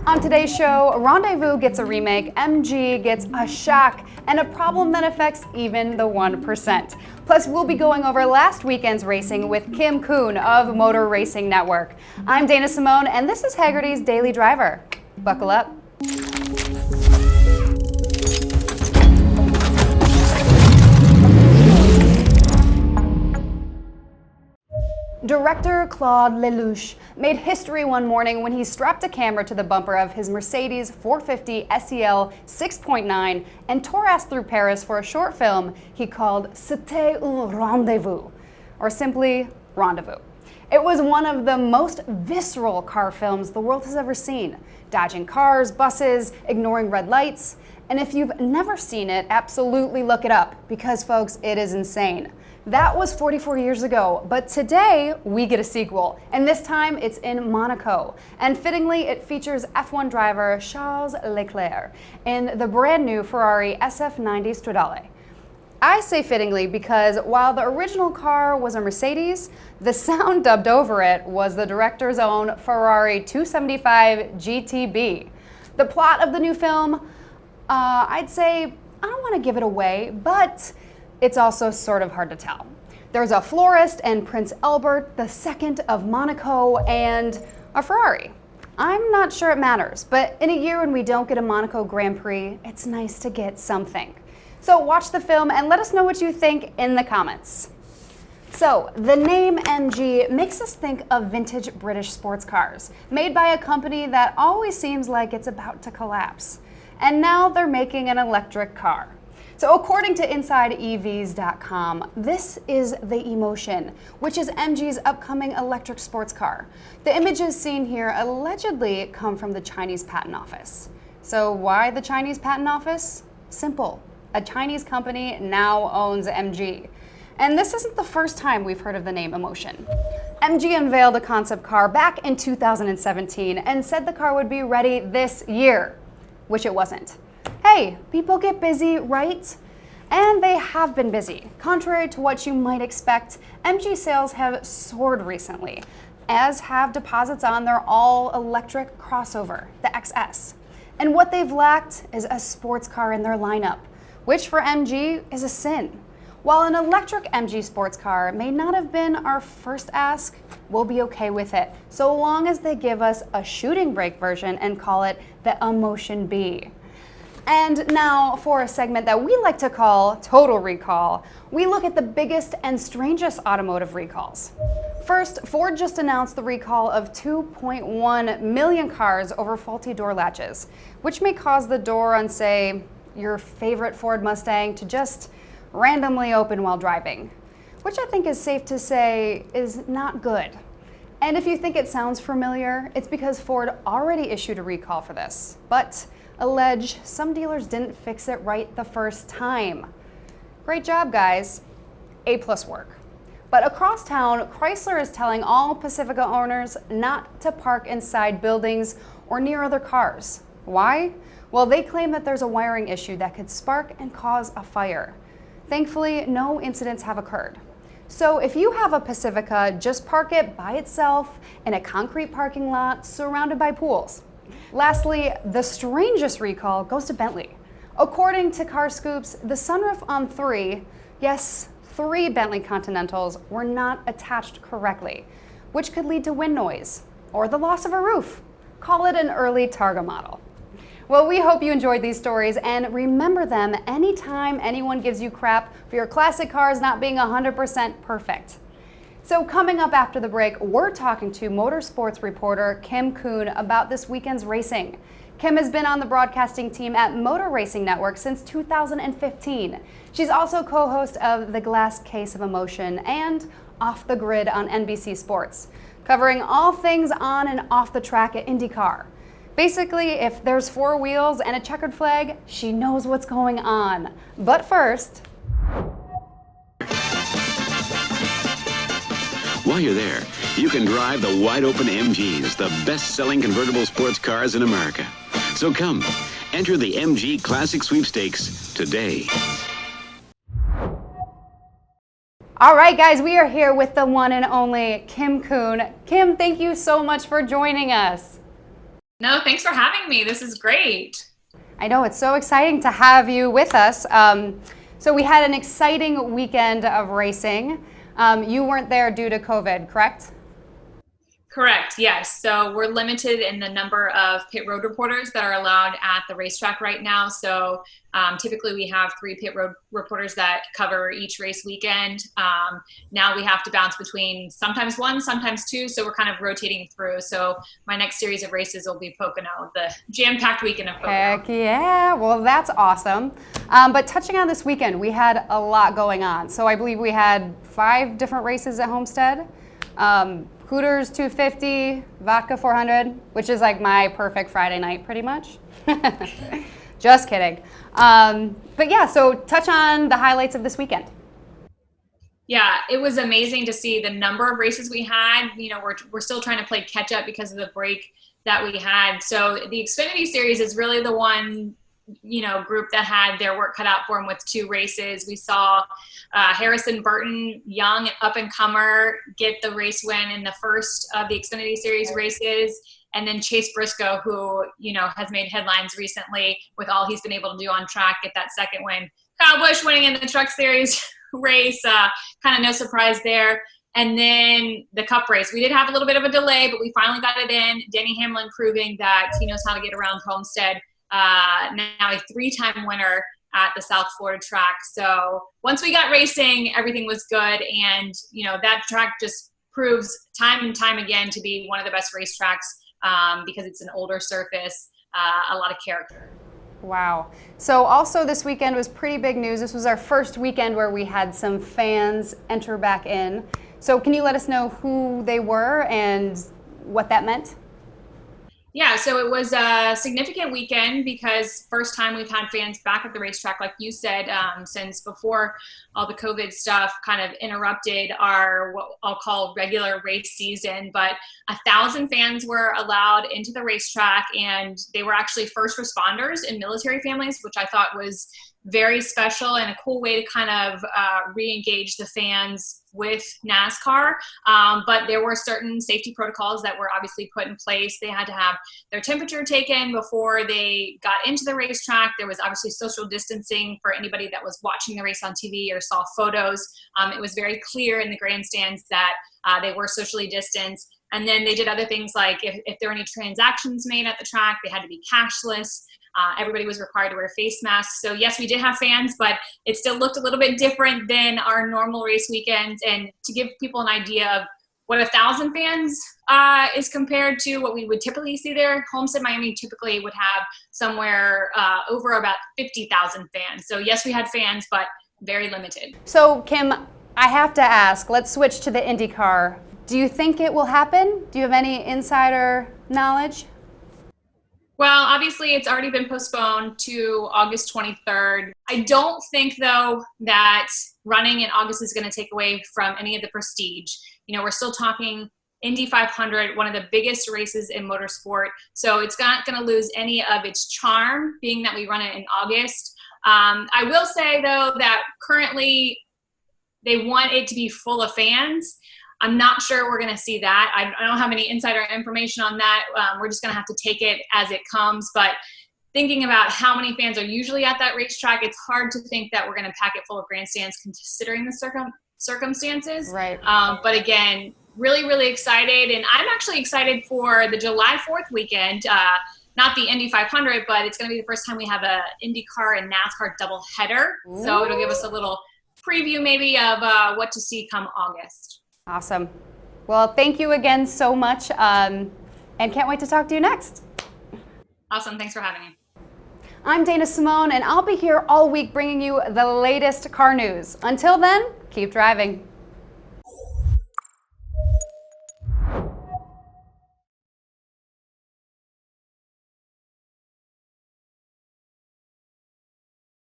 On today's show, Rendezvous gets a remake, MG gets a shock, and a problem that affects even the 1%. Plus, we'll be going over last weekend's racing with Kim Kun of Motor Racing Network. I'm Dana Simone, and this is Hagerty's Daily Driver. Buckle up. Director Claude Lelouch made history one morning when he strapped a camera to the bumper of his Mercedes 450 SEL 6.9 and tore ass through Paris for a short film he called C'était un rendezvous, or simply Rendezvous. It was one of the most visceral car films the world has ever seen, dodging cars, buses, ignoring red lights. And if you've never seen it, absolutely look it up, because folks, it is insane. That was 44 years ago, but today we get a sequel, and this time it's in Monaco. And fittingly, it features F1 driver Charles Leclerc in the brand new Ferrari SF90 Stradale. I say fittingly because while the original car was a Mercedes, the sound dubbed over it was the director's own Ferrari 275 GTB. The plot of the new film, I'd say, I don't want to give it away, but it's also sort of hard to tell. There's a florist and Prince Albert II of Monaco and a Ferrari. I'm not sure it matters, but in a year when we don't get a Monaco Grand Prix, it's nice to get something. So watch the film and let us know what you think in the comments. So, the name MG makes us think of vintage British sports cars, made by a company that always seems like it's about to collapse. And now they're making an electric car. So according to InsideEVs.com, this is the Emotion, which is MG's upcoming electric sports car. The images seen here allegedly come from the Chinese Patent Office. So why the Chinese Patent Office? Simple. A Chinese company now owns MG. And this isn't the first time we've heard of the name Emotion. MG unveiled a concept car back in 2017 and said the car would be ready this year, which it wasn't. Hey, people get busy, right? And they have been busy. Contrary to what you might expect, MG sales have soared recently, as have deposits on their all-electric crossover, the XS. And what they've lacked is a sports car in their lineup, which for MG is a sin. While an electric MG sports car may not have been our first ask, we'll be okay with it, so long as they give us a shooting brake version and call it the Emotion B. And now for a segment that we like to call Total Recall, we look at the biggest and strangest automotive recalls. First, Ford just announced the recall of 2.1 million cars over faulty door latches, which may cause the door on, say, your favorite Ford Mustang to just randomly open while driving, which I think is safe to say is not good. And if you think it sounds familiar, it's because Ford already issued a recall for this, but allege some dealers didn't fix it right the first time. Great job, guys. A+ work. But across town, Chrysler is telling all Pacifica owners not to park inside buildings or near other cars. Why? Well, they claim that there's a wiring issue that could spark and cause a fire. Thankfully, no incidents have occurred. So if you have a Pacifica, just park it by itself in a concrete parking lot surrounded by pools. Lastly, the strangest recall goes to Bentley. According to Car Scoops, the sunroof on three Bentley Continentals were not attached correctly, which could lead to wind noise or the loss of a roof. Call it an early Targa model. Well, we hope you enjoyed these stories, and remember them anytime anyone gives you crap for your classic cars not being 100% perfect. So coming up after the break, we're talking to motorsports reporter Kim Kun about this weekend's racing. Kim has been on the broadcasting team at Motor Racing Network since 2015. She's also co-host of The Glass Case of Emotion and Off the Grid on NBC Sports, covering all things on and off the track at IndyCar. Basically, if there's four wheels and a checkered flag, she knows what's going on. But first, while you're there, you can drive the wide-open MGs, the best-selling convertible sports cars in America. So come, enter the MG Classic Sweepstakes today. All right, guys, we are here with the one and only Kim Kun. Kim, thank you so much for joining us. No, thanks for having me. This is great. I know, it's so exciting to have you with us. So we had an exciting weekend of racing. You weren't there due to COVID, correct? Correct, yes. So we're limited in the number of pit road reporters that are allowed at the racetrack right now. So typically we have 3 pit road reporters that cover each race weekend. Now we have to bounce between sometimes 1, sometimes 2. So we're kind of rotating through. So my next series of races will be Pocono, the jam-packed weekend of Pocono. Heck yeah, well that's awesome. But touching on this weekend, we had a lot going on. So I believe we had 5 different races at Homestead. Hooters 250, Vodka 400, which is like my perfect Friday night pretty much. Just kidding. But yeah, so touch on the highlights of this weekend. Yeah, it was amazing to see the number of races we had. You know, we're still trying to play catch up because of the break that we had. So the Xfinity Series is really the one, you know, group that had their work cut out for them with 2 races. We saw Harrison Burton, young up-and-comer, get the race win in the first of the Xfinity Series races. And then Chase Briscoe, who, you know, has made headlines recently with all he's been able to do on track, get that second win. Kyle Busch winning in the Truck Series race, kind of no surprise there. And then the Cup race. We did have a little bit of a delay, but we finally got it in. Denny Hamlin proving that he knows how to get around Homestead. Now a 3-time winner at the South Florida track. So once we got racing, everything was good. And, you know, that track just proves time and time again to be one of the best racetracks because it's an older surface, a lot of character. Wow. So also this weekend was pretty big news. This was our first weekend where we had some fans enter back in. So can you let us know who they were and what that meant? Yeah, so it was a significant weekend because first time we've had fans back at the racetrack, like you said, since before all the COVID stuff kind of interrupted our, what I'll call regular race season. But 1,000 fans were allowed into the racetrack, and they were actually first responders and military families, which I thought was very special and a cool way to kind of re-engage the fans with NASCAR. But there were certain safety protocols that were obviously put in place. They had to have their temperature taken before they got into the racetrack. There was obviously social distancing for anybody that was watching the race on TV or saw photos. It was very clear in the grandstands that they were socially distanced. And then they did other things like if there were any transactions made at the track, they had to be cashless. Everybody was required to wear face masks. So yes, we did have fans, but it still looked a little bit different than our normal race weekends. And to give people an idea of what 1,000 fans is compared to what we would typically see there, Homestead Miami typically would have somewhere over about 50,000 fans. So yes, we had fans, but very limited. So Kim, I have to ask, let's switch to the IndyCar. Do you think it will happen? Do you have any insider knowledge? Well, obviously it's already been postponed to August 23rd. I don't think, though, that running in August is going to take away from any of the prestige. You know, we're still talking Indy 500, one of the biggest races in motorsport. So it's not going to lose any of its charm, being that we run it in August. I will say, though, that currently they want it to be full of fans. I'm not sure we're going to see that. I don't have any insider information on that. We're just going to have to take it as it comes. But thinking about how many fans are usually at that racetrack, it's hard to think that we're going to pack it full of grandstands considering the circumstances. Right. But again, really, really excited. And I'm actually excited for the July 4th weekend. Not the Indy 500, but it's going to be the first time we have a IndyCar and NASCAR double header. So it'll give us a little preview maybe of what to see come August. Awesome. Well, thank you again so much, and can't wait to talk to you next. Awesome. Thanks for having me. I'm Dana Simone, and I'll be here all week bringing you the latest car news. Until then, keep driving.